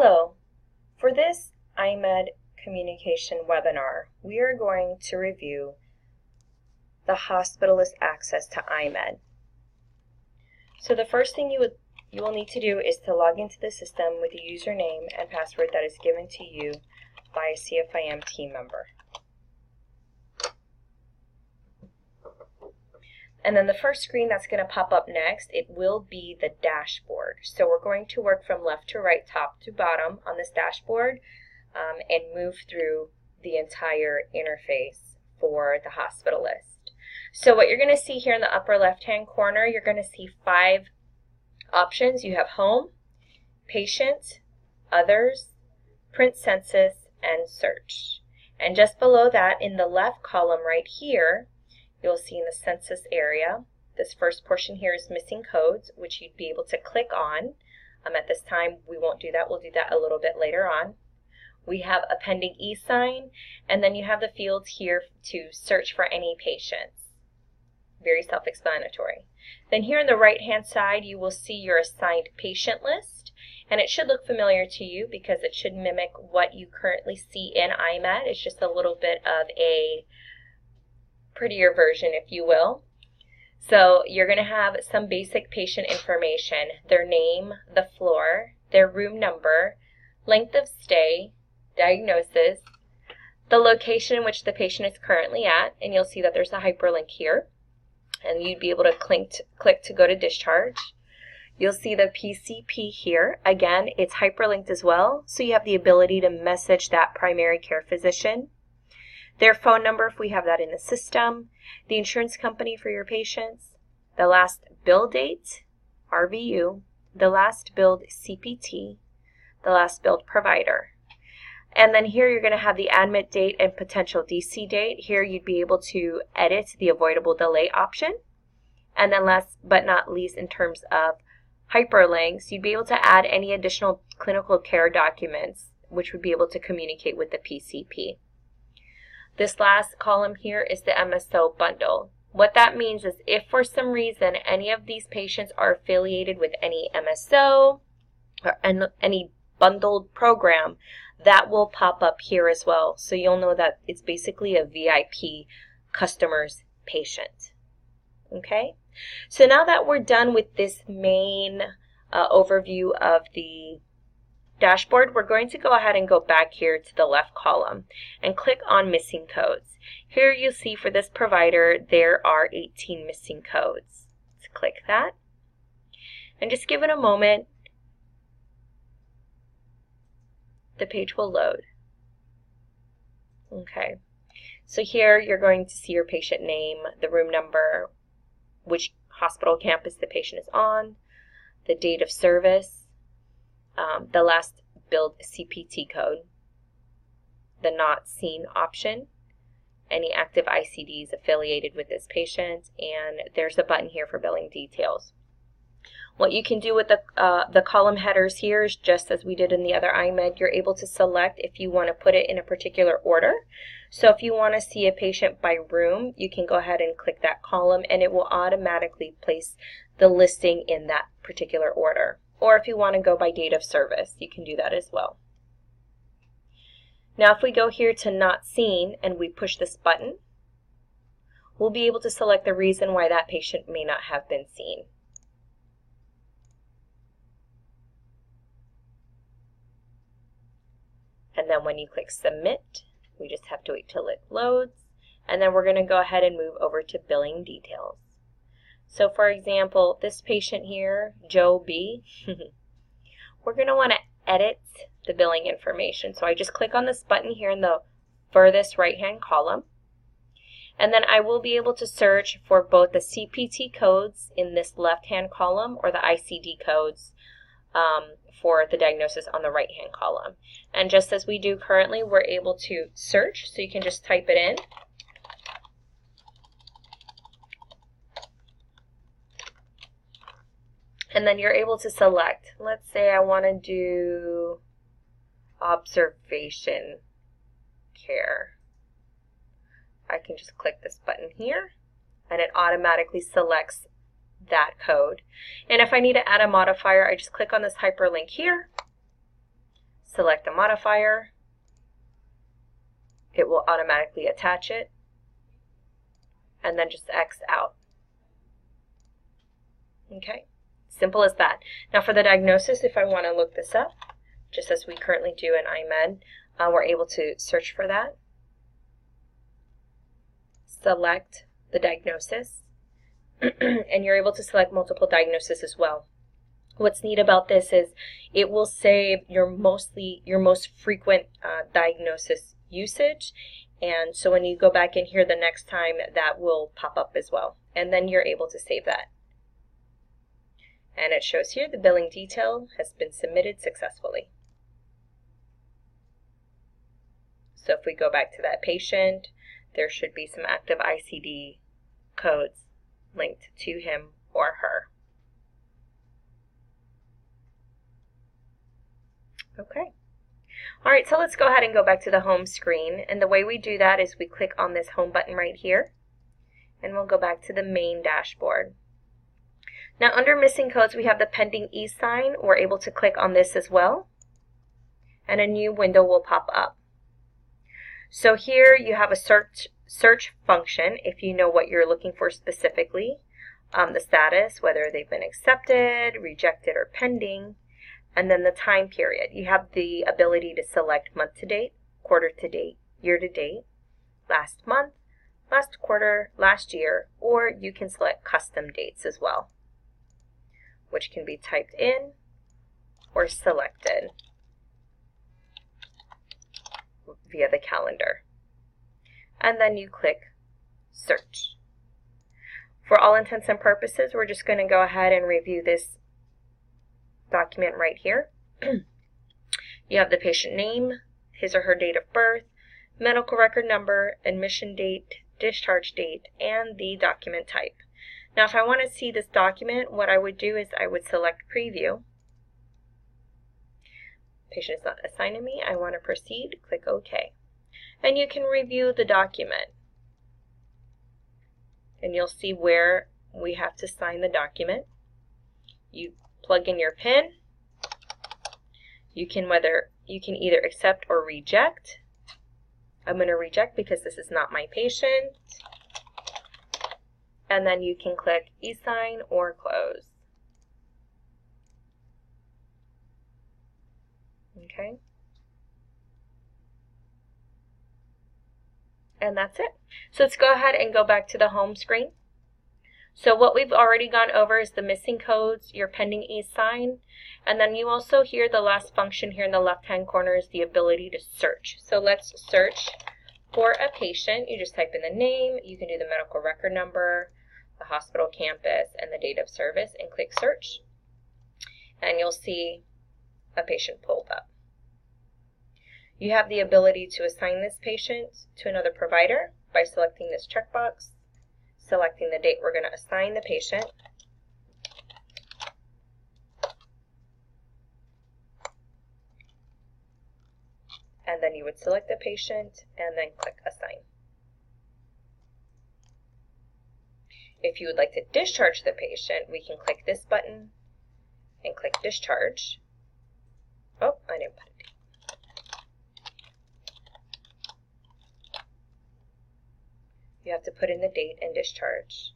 Hello. For this iMed communication webinar, we are going to review the hospitalist access to iMed. So the first thing you will need to do is to log into the system with a username and password that is given to you by a CFIM team member. And then the first screen that's going to pop up next, it will be the dashboard. So we're going to work from left to right, top to bottom on this dashboard and move through the entire interface for the hospitalist. So what you're going to see here in the upper left-hand corner, you're going to see 5 options. You have home, patient, others, print census, and search. And just below that, in the left column right here, you'll see in the census area, this first portion here is missing codes, which you'd be able to click on. At this time, we won't do that. We'll do that a little bit later on. We have a pending e-sign, and then you have the fields here to search for any patients. Very self-explanatory. Then here on the right-hand side, you will see your assigned patient list, and it should look familiar to you because it should mimic what you currently see in iMed. It's just a little bit of a prettier version, if you will. So you're going to have some basic patient information: their name, the floor, their room number, length of stay, diagnosis, the location in which the patient is currently at, and you'll see that there's a hyperlink here, and you'd be able to click to go to discharge. You'll see the PCP here. Again, it's hyperlinked as well, so you have the ability to message that primary care physician. Their phone number, if we have that in the system, the insurance company for your patients, the last bill date, RVU, the last billed CPT, the last billed provider. And then here you're going to have the admit date and potential DC date. Here you'd be able to edit the avoidable delay option. And then last but not least, in terms of hyperlinks, you'd be able to add any additional clinical care documents, which would be able to communicate with the PCP. This last column here is the MSO bundle. What that means is if for some reason any of these patients are affiliated with any MSO or any bundled program, that will pop up here as well. So you'll know that it's basically a VIP customer's patient. Okay? So now that we're done with this main overview of the dashboard, we're going to go ahead and go back here to the left column and click on missing codes. Here you'll see for this provider there are 18 missing codes. Let's click that and just give it a moment. The page will load. Okay, so here you're going to see your patient name, the room number, which hospital campus the patient is on, the date of service, the last billed CPT code, the not seen option, any active ICDs affiliated with this patient, and there's a button here for billing details. What you can do with the column headers here is just as we did in the other iMed, you're able to select if you want to put it in a particular order. So if you want to see a patient by room, you can go ahead and click that column and it will automatically place the listing in that particular order. Or if you want to go by date of service, you can do that as well. Now if we go here to not seen and we push this button, we'll be able to select the reason why that patient may not have been seen. And then when you click submit, we just have to wait till it loads. And then we're going to go ahead and move over to billing details. So for example, this patient here, Joe B, we're going to want to edit the billing information. So I just click on this button here in the furthest right-hand column. And then I will be able to search for both the CPT codes in this left-hand column or the ICD codes for the diagnosis on the right-hand column. And just as we do currently, we're able to search, so you can just type it in. And then you're able to select. Let's say I want to do observation care. I can just click this button here, and it automatically selects that code. And if I need to add a modifier, I just click on this hyperlink here, select a modifier. It will automatically attach it, and then just X out. Okay, simple as that. Now for the diagnosis, if I want to look this up, just as we currently do in iMed, we're able to search for that. Select the diagnosis, and you're able to select multiple diagnoses as well. What's neat about this is it will save your most frequent diagnosis usage, and so when you go back in here the next time, that will pop up as well, and then you're able to save that. And it shows here the billing detail has been submitted successfully. So if we go back to that patient, there should be some active ICD codes linked to him or her. Okay. All right, so let's go ahead and go back to the home screen. And the way we do that is we click on this home button right here, and we'll go back to the main dashboard. Now under missing codes, we have the pending e-sign. We're able to click on this as well, and a new window will pop up. So here you have a search function if you know what you're looking for specifically, the status, whether they've been accepted, rejected, or pending, and then the time period. You have the ability to select month to date, quarter to date, year to date, last month, last quarter, last year, or you can select custom dates as well, which can be typed in or selected via the calendar. And then you click search. For all intents and purposes, we're just going to go ahead and review this document right here. You have the patient name, his or her date of birth, medical record number, admission date, discharge date, and the document type. Now if I want to see this document, what I would do is I would select preview. Patient is not assigned to me. I want to proceed. Click OK. And you can review the document. And you'll see where we have to sign the document. You plug in your PIN. You can either accept or reject. I'm going to reject because this is not my patient. And then you can click e-sign or close. Okay. And that's it. So let's go ahead and go back to the home screen. So what we've already gone over is the missing codes, your pending e-sign, and then you also hear the last function here in the left-hand corner is the ability to search. So let's search for a patient. You just type in the name, you can do the medical record number, the hospital campus, and the date of service, and click search. And you'll see a patient pulled up. You have the ability to assign this patient to another provider by selecting this checkbox, selecting the date we're going to assign the patient, and then you would select the patient and then click assign. If you would like to discharge the patient, we can click this button and click discharge. Oh, I didn't put a date. You have to put in the date and discharge.